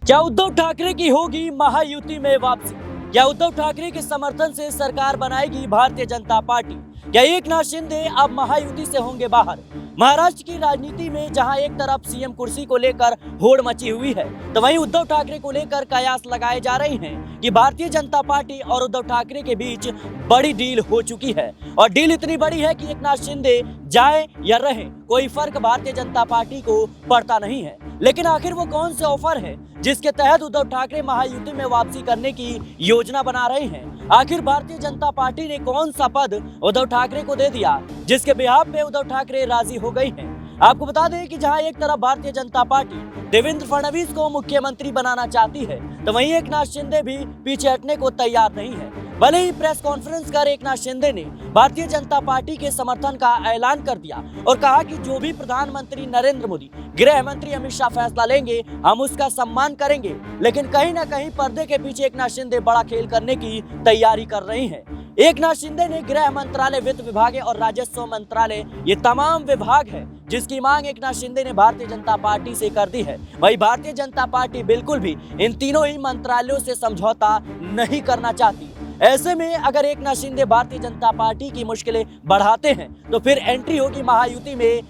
क्या उद्धव ठाकरे की होगी महायुति में वापसी? क्या उद्धव ठाकरे के समर्थन से सरकार बनाएगी भारतीय जनता पार्टी? क्या एकनाथ शिंदे अब महायुति से होंगे बाहर? महाराष्ट्र की राजनीति में जहां एक तरफ सीएम कुर्सी को लेकर होड़ मची हुई है, तो वहीं उद्धव ठाकरे को लेकर कयास लगाए जा रहे हैं कि भारतीय जनता पार्टी और उद्धव ठाकरे के बीच बड़ी डील हो चुकी है। और डील इतनी बड़ी है कि एकनाथ शिंदे जाए या रहे, कोई फर्क भारतीय जनता पार्टी को पड़ता नहीं है। लेकिन आखिर वो कौन से ऑफर है जिसके तहत उद्धव ठाकरे महायुति में वापसी करने की योजना बना रहे हैं? आखिर भारतीय जनता पार्टी ने कौन सा पद उद्धव ठाकरे को दे दिया जिसके बिहाफ पे उद्धव ठाकरे राजी हो गई हैं? आपको बता दें कि जहां एक तरफ भारतीय जनता पार्टी देवेंद्र फडणवीस को मुख्यमंत्री बनाना चाहती है, तो वहीं एकनाथ शिंदे भी पीछे हटने को तैयार नहीं है। भले ही प्रेस कॉन्फ्रेंस कर एकनाथ शिंदे ने भारतीय जनता पार्टी के समर्थन का ऐलान कर दिया और कहा कि जो भी प्रधानमंत्री नरेंद्र मोदी, गृह मंत्री अमित शाह फैसला लेंगे, हम उसका सम्मान करेंगे, लेकिन कहीं ना कहीं पर्दे के पीछे एकनाथ शिंदे बड़ा खेल करने की तैयारी कर रहे हैं। एकनाथ शिंदे ने गृह मंत्रालय, वित्त विभाग और राजस्व मंत्रालय, ये तमाम विभाग है जिसकी मांग एकनाथ शिंदे ने भारतीय जनता पार्टी से कर दी है। वही भारतीय जनता पार्टी बिल्कुल भी इन तीनों ही मंत्रालयों से समझौता नहीं करना चाहती। ऐसे में अगर एकनाथ शिंदे भारतीय जनता पार्टी की मुश्किलें बढ़ाते हैं, तो फिर एंट्री होगी महायुति में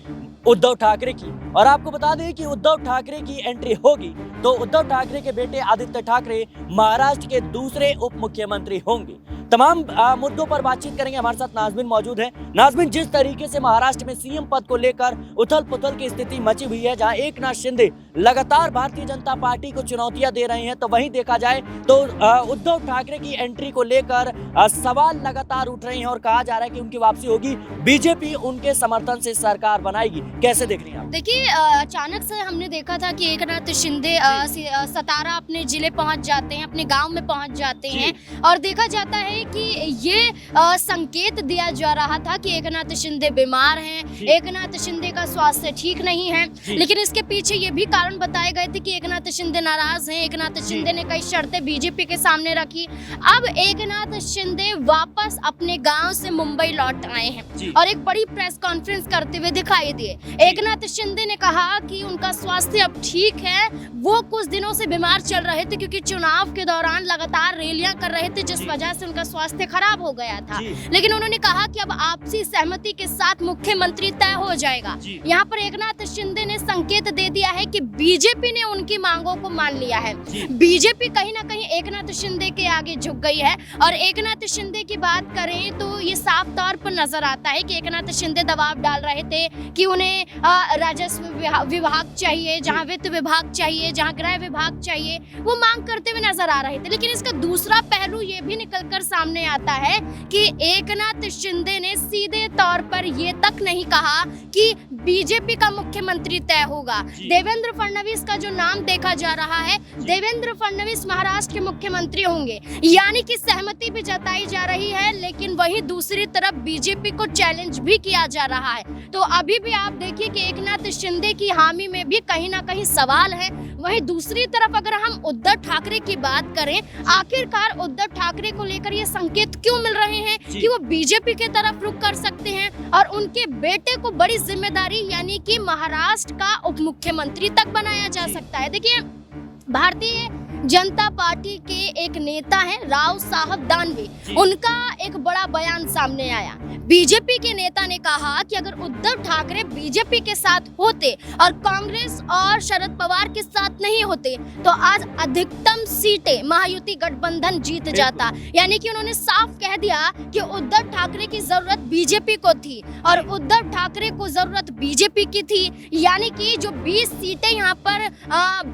उद्धव ठाकरे की। और आपको बता दें कि उद्धव ठाकरे की एंट्री होगी तो उद्धव ठाकरे के बेटे आदित्य ठाकरे महाराष्ट्र के दूसरे उप मुख्यमंत्री होंगे। तमाम मुद्दों पर बातचीत करेंगे। हमारे साथ नाज़मीन मौजूद है। नाज़मीन, जिस तरीके से महाराष्ट्र में सीएम पद को लेकर उथल पुथल की स्थिति मची हुई है, जहां एकनाथ शिंदे लगातार भारतीय जनता पार्टी को चुनौतियां दे रहे हैं, तो वहीं देखा जाए तो उद्धव ठाकरे की एंट्री को लेकर सवाल लगातार उठ रहे हैं और कहा जा रहा है कि उनकी वापसी होगी, बीजेपी उनके समर्थन से सरकार बनाएगी। कैसे देख रही हैं आप? देखिए, अचानक से हमने देखा था कि एकनाथ शिंदे सतारा अपने जिले पहुंच जाते हैं, अपने गांव में पहुंच जाते हैं और देखा जाता है कि ये संकेत दिया जा रहा था कि एकनाथ शिंदे बीमार हैं, एकनाथ शिंदे का स्वास्थ्य ठीक नहीं है। लेकिन इसके पीछे ये भी कारण बताए गए थे कि एकनाथ शिंदे नाराज हैं, एकनाथ शिंदे ने कई शर्तें बीजेपी के सामने रखी। अब एकनाथ शिंदे वापस अपने गांव से मुंबई लौट आए हैं और एक बड़ी प्रेस कॉन्फ्रेंस करते हुए दिखाई दिए। एकनाथ शिंदे ने कहा कि उनका स्वास्थ्य अब ठीक है। वो कुछ दिनों से बीमार चल रहे थे क्योंकि चुनाव के दौरान लगातार रैलियां कर रहे थे, जिस वजह से उनका स्वास्थ्य खराब हो गया था। लेकिन उन्होंने कहा कि अब आपसी सहमति के साथ मुख्यमंत्री तय हो जाएगा। यहाँ पर एकनाथ शिंदे ने संकेत दे दिया है कि बीजेपी ने उनकी मांगों को मान लिया है। बीजेपी कहीं ना कहीं एकनाथ शिंदे के आगे झुक गई है। और एकनाथ शिंदे की बात करें तो ये साफ तौर पर नजर आता है कि एकनाथ शिंदे दबाव डाल रहे थे कि उन्हें राजस्व विभाग चाहिए, जहाँ वित्त विभाग चाहिए, जहाँ गृह विभाग चाहिए, वो मांग करते हुए नजर आ रहे थे। लेकिन इसका दूसरा पहलू ये भी निकलकर सामने आता है कि एकनाथ शिंदे ने सीधे तौर पर ये तक नहीं कहा कि बीजेपी का मुख्यमंत्री तय होगा। देवेंद्र फडणवीस का जो नाम देखा जा रहा है, देवेंद्र फडणवीस महाराष्ट्र के मुख्यमंत्री होंगे, यानी कि सहमति भी जताई जा रही है। लेकिन वहीं दूसरी तरफ बीजेपी को चैलेंज भी किया जा रहा है। तो अभी भी आप देखिए कि एकनाथ शिंदे की हामी में भी कहीं ना कहीं सवाल है। वहीं दूसरी तरफ अगर हम उद्धव ठाकरे की बात करें, आखिरकार उद्धव ठाकरे को लेकर ये संकेत क्यों मिल रहे हैं कि वो बीजेपी की तरफ रुख कर सकते हैं और उनके बेटे को बड़ी जिम्मेदारी यानी कि महाराष्ट्र का उप मुख्यमंत्री तक बनाया जा सकता है। देखिए, भारतीय जनता पार्टी के एक नेता हैं राव साहब दानवे, उनका एक बड़ा बयान सामने आया। बीजेपी के नेता ने कहा कि अगर उद्धव ठाकरे बीजेपी के साथ होते और कांग्रेस और शरद पवार के साथ नहीं होते, तो आज अधिकतम सीटें महायुति गठबंधन जीत जाता। यानी कि उन्होंने साफ कह दिया कि उद्धव ठाकरे की जरूरत बीजेपी को थी और उद्धव ठाकरे को जरूरत बीजेपी की थी। यानी कि जो 20 सीटें यहाँ पर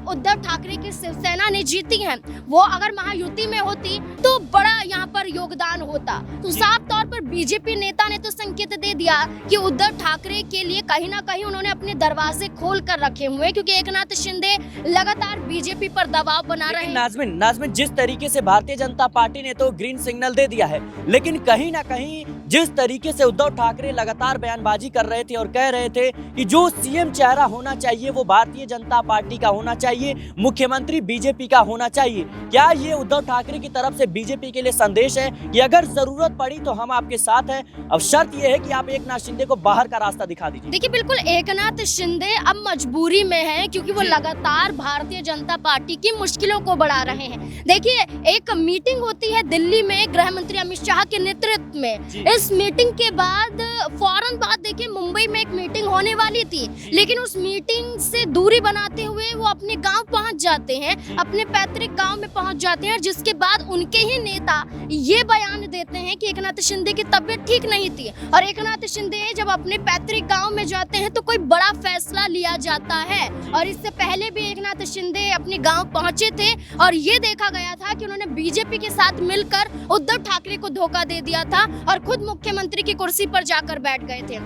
उद्धव ठाकरे की शिवसेना ने जीती हैं, वो अगर महायुति में होती तो बड़ा यहाँ पर योगदान होता। तो साफ तौर पर बीजेपी नेता ने तो संकेत दे दिया कि उद्धव ठाकरे के लिए कहीं ना कहीं उन्होंने अपने दरवाजे खोल कर रखे हुए हैं, क्योंकि एकनाथ शिंदे लगातार बीजेपी पर दबाव बना रहे हैं। नाज़मीन, जिस तरीके से भारतीय जनता पार्टी ने तो ग्रीन सिग्नल दे दिया है, लेकिन कहीं ना कहीं जिस तरीके से उद्धव ठाकरे लगातार बयानबाजी कर रहे थे और कह रहे थे कि जो सीएम चेहरा होना चाहिए वो भारतीय जनता पार्टी का होना चाहिए, मुख्यमंत्री बीजेपी का होना चाहिए। क्या ये उद्धव ठाकरे की तरफ से बीजेपी के लिए संदेश है कि अगर जरूरत पड़ी तो हम आपके साथ हैं, अब शर्त यह है कि आप एकनाथ शिंदे को बाहर का रास्ता दिखा दीजिए? देखिए बिल्कुल एकनाथ शिंदे अब मजबूरी में है, क्योंकि वो लगातार भारतीय जनता पार्टी की मुश्किलों को बढ़ा रहे हैं। देखिए एक मीटिंग होती है दिल्ली में गृह मंत्री अमित शाह के नेतृत्व में। इस मीटिंग के बाद फौरन बाद देखिए मुंबई में एक मीटिंग होने वाली थी, लेकिन उस मीटिंग से दूरी बनाते हुए वो अपने गांव पहुंच जाते हैं, अपने पैतृक गांव में पहुंच जाते हैं, जिसके बाद उनके ही नेता ये बयान देते हैं कि एकनाथ शिंदे की तबीयत ठीक नहीं थी। और एकनाथ शिंदे जब अपने पैतृक गांव में जाते हैं तो कोई बड़ा फैसला लिया जाता है। और इससे पहले भी एकनाथ शिंदे अपने गांव पहुंचे थे और ये देखा गया था कि उन्होंने बीजेपी के साथ मिलकर उद्धव ठाकरे को धोखा दे दिया था और खुद मुख्यमंत्री की कुर्सी पर जाकर बैठ गए थे।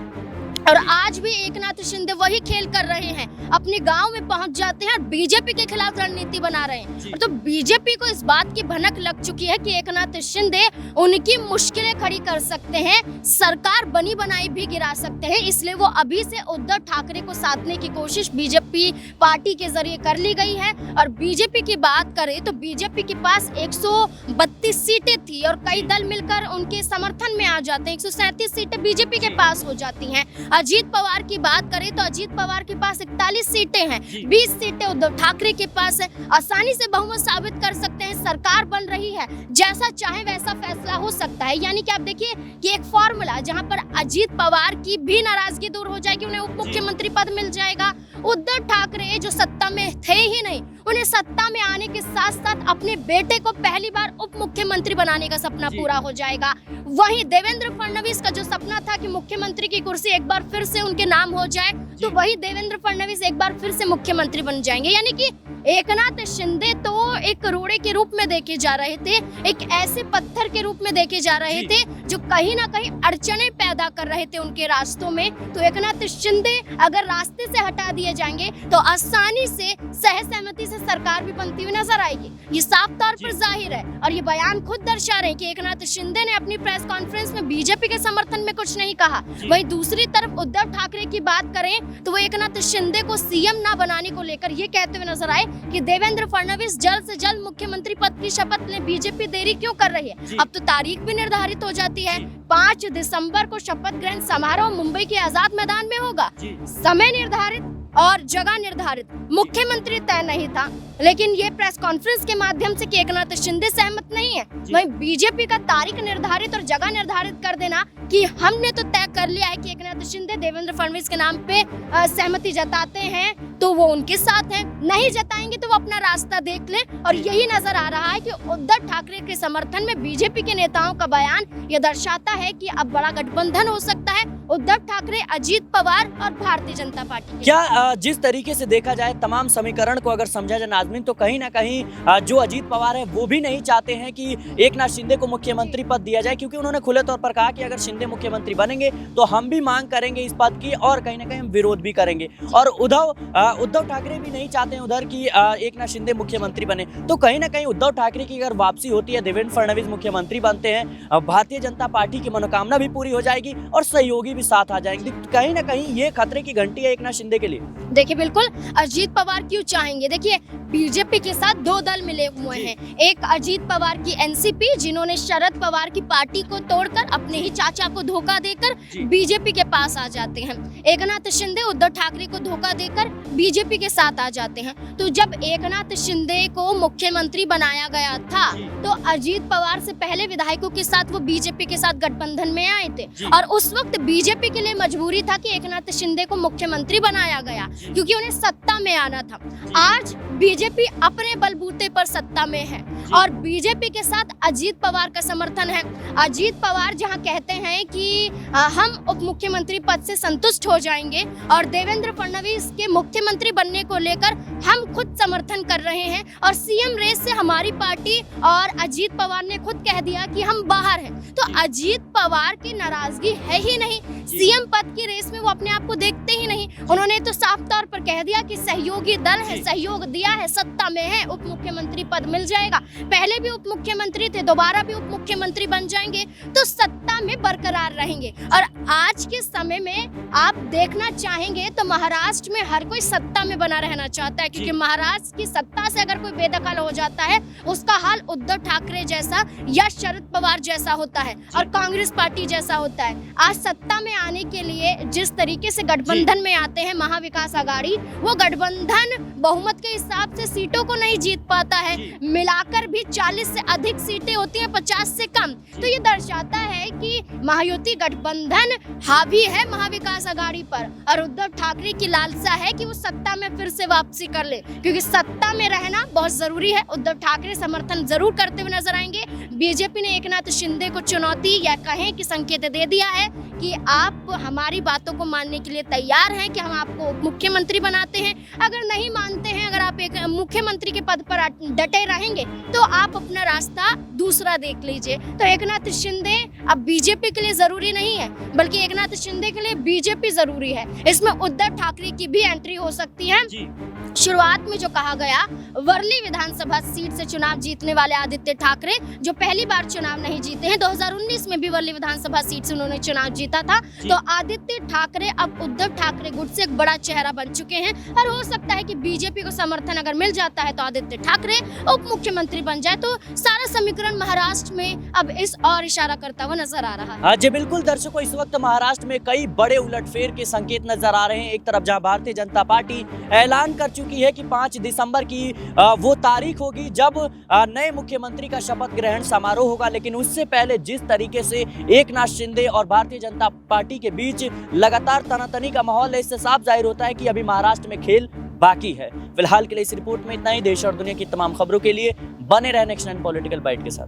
और आज भी एकनाथ शिंदे वही खेल कर रहे हैं, अपने गांव में पहुंच जाते हैं और बीजेपी के खिलाफ रणनीति बना रहे हैं। तो बीजेपी को इस बात की भनक लग चुकी है कि एकनाथ शिंदे उनकी मुश्किलें खड़ी कर सकते हैं, सरकार बनी बनाई भी गिरा सकते हैं। इसलिए वो अभी से उद्धव ठाकरे को साधने की कोशिश बीजेपी पार्टी के जरिए कर ली गई है। और बीजेपी की बात करें तो बीजेपी के पास 132 सीटें थी और कई दल मिलकर उनके समर्थन में आ जाते हैं। 137 सीटें बीजेपी के पास हो जाती हैं। अजीत पवार की बात करें तो अजीत पवार के पास 41 सीटें हैं, 20 सीटें उद्धव ठाकरे के पास है। आसानी से बहुमत साबित कर सकते हैं, सरकार बन रही है, जैसा चाहे वैसा फैसला हो सकता है। यानी कि आप देखिए कि एक फॉर्मूला जहां पर अजीत पवार की भी नाराजगी दूर हो जाएगी, उन्हें उप मुख्यमंत्री पद मिल जाएगा। उद्धव ठाकरे जो सत्ता में थे ही नहीं, उन्हें सत्ता में आने के साथ साथ अपने बेटे को पहली बार उप मुख्यमंत्री बनाने का सपना पूरा हो जाएगा। वहीं देवेंद्र फडणवीस का जो सपना था कि मुख्यमंत्री की कुर्सी एक बार फिर से उनके नाम हो जाए, तो वही देवेंद्र फडणवीस एक बार फिर से मुख्यमंत्री बन जाएंगे। यानी कि एकनाथ शिंदे तो एक रोड़े के रूप में देखे जा रहे थे, एक ऐसे पत्थर के रूप में देखे जा रहे थे जो कहीं ना कहीं अड़चने पैदा कर रहे थे उनके रास्तों में। तो एकनाथ शिंदे अगर रास्ते से हटा दिए जाएंगे तो आसानी से सहमति से सरकार भी बनती हुई नजर आएगी। ये साफ तौर पर जाहिर है और ये बयान खुद दर्शा रहे हैं कि एकनाथ शिंदे ने अपनी प्रेस कॉन्फ्रेंस में बीजेपी के समर्थन में कुछ नहीं कहा। वहीं दूसरी तरफ उद्धव ठाकरे की बात करें तो वो एकनाथ शिंदे को सीएम ना बनाने को लेकर ये कहते हुए नजर आए कि देवेंद्र फडणवीस जल्द से जल्द मुख्यमंत्री पद की शपथ लें, बीजेपी देरी क्यों कर रही है। अब तो तारीख भी निर्धारित हो जाती है, 5 दिसंबर को शपथ ग्रहण समारोह मुंबई के आजाद मैदान में होगा। समय निर्धारित और जगह निर्धारित, मुख्यमंत्री तय नहीं था, लेकिन ये प्रेस कॉन्फ्रेंस के माध्यम से कि एकनाथ शिंदे सहमत नहीं है, वहीं बीजेपी का तारीख निर्धारित और जगह निर्धारित कर देना कि हमने तो तय कर लिया है कि एकनाथ शिंदे देवेंद्र फडणवीस के नाम पे सहमति जताते हैं तो वो उनके साथ हैं, नहीं जताएंगे तो वो अपना रास्ता देख लें। और यही नजर आ रहा है कि उद्धव ठाकरे के समर्थन में बीजेपी के नेताओं का बयान ये दर्शाता है कि अब बड़ा गठबंधन हो सकता है उद्धव ठाकरे, अजीत पवार और भारतीय जनता पार्टी। क्या जिस तरीके से देखा जाए तमाम समीकरण को अगर समझा जाए नाज़मीन, तो कहीं ना कहीं जो अजीत पवार है वो भी नहीं चाहते हैं कि एकनाथ शिंदे को मुख्यमंत्री पद दिया जाए, क्योंकि उन्होंने खुले तौर पर कहा कि अगर शिंदे मुख्यमंत्री बनेंगे तो हम भी मांग करेंगे इस पद की और कहीं ना कहीं हम विरोध भी करेंगे। और उद्धव ठाकरे भी नहीं चाहते हैं उधर की एकनाथ शिंदे मुख्यमंत्री बने। तो कहीं ना कहीं उद्धव ठाकरे की अगर वापसी होती है, देवेंद्र फडणवीस मुख्यमंत्री बनते हैं, भारतीय जनता पार्टी की मनोकामना भी पूरी हो जाएगी और सहयोगी भी साथ आ जाएंगे। कहीं ना कहीं ये खतरे की घंटी है एकनाथ शिंदे के लिए। देखिए बिल्कुल अजीत पवार क्यों चाहेंगे, देखिए बीजेपी के साथ 2 दल मिले हुए हैं, एक अजीत पवार की एनसीपी जिन्होंने शरद पवार की पार्टी को तोड़कर अपने ही चाचा को धोखा देकर बीजेपी के पास आ जाते हैं, एकनाथ शिंदे उद्धव ठाकरे को धोखा देकर बीजेपी के साथ आ जाते हैं। तो जब एकनाथ शिंदे को मुख्यमंत्री बनाया गया था तो अजीत पवार से पहले विधायकों के साथ वो बीजेपी के साथ गठबंधन में आए थे और उस वक्त बीजेपी के लिए मजबूरी था कि एकनाथ शिंदे को मुख्यमंत्री बनाया गया क्योंकि उन्हें सत्ता में आना था। आज बीजेपी अपने बलबूते पर सत्ता में है और बीजेपी के साथ अजीत पवार का समर्थन है। अजीत पवार जहां कहते हैं कि हम उप मुख्यमंत्री पद से संतुष्ट हो जाएंगे और देवेंद्र फडणवीस के मुख्यमंत्री बनने को लेकर हम खुद समर्थन कर रहे हैं और सीएम रेस से हमारी पार्टी और अजीत पवार ने खुद कह दिया कि हम बाहर हैं। तो अजीत पवार की नाराजगी है ही नहीं, सीएम पद की रेस में वो अपने आप को देखते ही नहीं। उन्होंने तो साफ तौर पर कह दिया कि सहयोगी दल है, सहयोग दिया है है, सत्ता में है, उप मुख्यमंत्री पद मिल जाएगा। पहले भी उप मुख्यमंत्री थे, दोबारा भी उप मुख्यमंत्री बन जाएंगे तो सत्ता में बरकरार रहेंगे। और आज के समय में आप देखना चाहेंगे तो महाराष्ट्र में हर कोई सत्ता में बना रहना चाहता है, क्योंकि महाराष्ट्र की सत्ता से अगर कोई बेदखल हो जाता है उसका हाल उद्धव ठाकरे जैसा या शरद पवार जैसा होता है और कांग्रेस पार्टी जैसा होता है। आज सत्ता में आने के लिए जिस तरीके से गठबंधन में आते हैं महाविकास आघाड़ी, वो गठबंधन बहुमत के हिसाब से सीटों को नहीं जीत पाता है। मिलाकर भी 40 से अधिक सीटें होती हैं, 50 से कम। तो ये दर्शाता है कि महायुति गठबंधन हावी है महाविकास आघाड़ी पर और उद्धव ठाकरे की लालसा है कि वो सत्ता में फिर से वापसी कर ले, क्योंकि सत्ता में रहना बहुत जरूरी है। उद्धव ठाकरे समर्थन जरूर करते हुए नजर आएंगे। बीजेपी ने एकनाथ शिंदे को चुनौती या कहें कि संकेत दे दिया है कि आप हमारी बातों को मानने के लिए तैयार हैं कि हम आपको मुख्यमंत्री बनाते हैं। अगर नहीं मानते हैं, अगर आप एक मुख्यमंत्री के पद पर डटे रहेंगे तो आप अपना रास्ता दूसरा देख लीजिए। तो एकनाथ शिंदे अब बीजेपी के लिए जरूरी नहीं है, बल्कि एकनाथ शिंदे के लिए बीजेपी जरूरी है। इसमें उद्धव ठाकरे की भी एंट्री हो सकती है। शुरुआत में जो कहा गया, वर्ली विधानसभा सीट से चुनाव जीतने वाले आदित्य ठाकरे जो पहली बार चुनाव नहीं जीते हैं, 2019 में भी वर्ली विधानसभा सीट से उन्होंने चुनाव जीता था। तो आदित्य ठाकरे अब उद्धव ठाकरे गुट से एक बड़ा चेहरा बन चुके हैं और हो सकता है कि बीजेपी को समर्थन अगर मिल जाता है तो आदित्य ठाकरे उप मुख्यमंत्री बन जाए। तो सारा समीकरण महाराष्ट्र में अब इस और इशारा करता हुआ नजर आ रहा है। जी बिल्कुल दर्शकों, इस वक्त महाराष्ट्र में कई बड़े उलटफेर के संकेत नजर आ रहे हैं। एक तरफ जहां भारतीय जनता पार्टी ऐलान कर चुकी है कि 5 दिसंबर की वो तारीख होगी जब नए मुख्यमंत्री का शपथ ग्रहण समारोह होगा, लेकिन उससे पहले जिस तरीके से एकनाथ शिंदे और भारतीय जनता पार्टी के बीच लगातार तनातनी का माहौल है, इससे साफ जाहिर होता है कि अभी महाराष्ट्र में खेल बाकी है। फिलहाल के लिए इस रिपोर्ट में इतना ही। देश और दुनिया की तमाम खबरों के लिए बने रहे नेक्स्ट 9 पॉलिटिकल बाइट के साथ।